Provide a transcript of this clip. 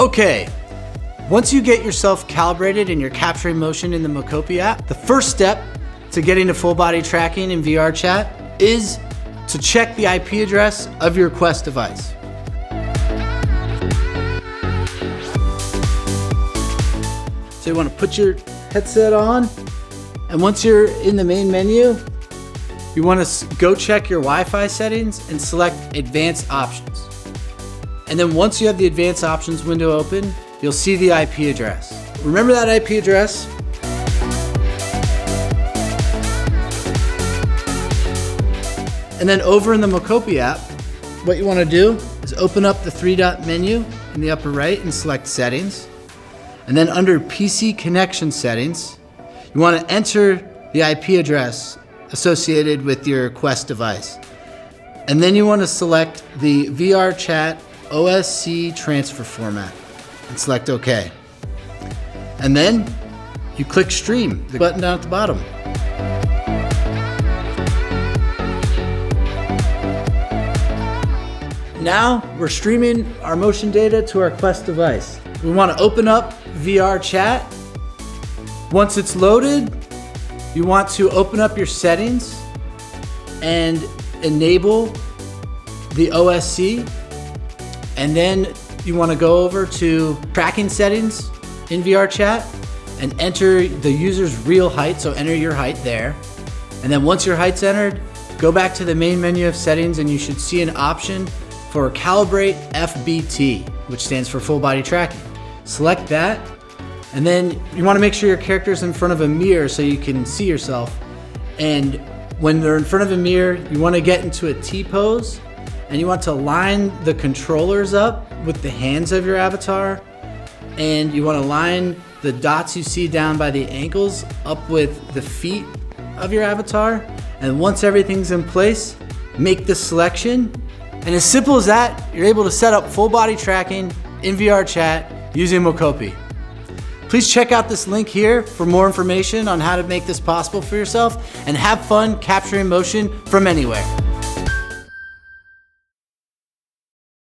Okay, once you get yourself calibrated and you're capturing motion in the mocopi app, the first step to getting to full body tracking in VRChat is to check the IP address of your Quest device. So you want to put your headset on, and once you're in the main menu, you want to go check your Wi-Fi settings and select Advanced Options. And then once you have the Advanced Options window open, you'll see the IP address. Remember that IP address. And then over in the mocopi app, what you want to do is open up the three-dot menu in the upper right and select Settings. And then under PC Connection Settings, you want to enter the IP address associated with your Quest device. And then you want to select the VRChat OSC transfer format and select OK. And then you click Stream, the button down at the bottom. Now we're streaming our motion data to our Quest device. We want to open up VRChat. Once it's loaded, you want to open up your settings and enable the OSC. And then you want to go over to tracking settings in VRChat and enter the user's real height, so enter your height there. And then once your height's entered, go back to the main menu of settings and you should see an option for Calibrate FBT, which stands for full body tracking. Select that, and then you want to make sure your character's in front of a mirror so you can see yourself. And when they're in front of a mirror, you want to get into a T-pose, and you want to line the controllers up with the hands of your avatar, and you want to line the dots you see down by the ankles up with the feet of your avatar. And once everything's in place, make the selection. And as simple as that, you're able to set up full body tracking in VRChat using mocopi. Please check out this link here for more information on how to make this possible for yourself, and have fun capturing motion from anywhere.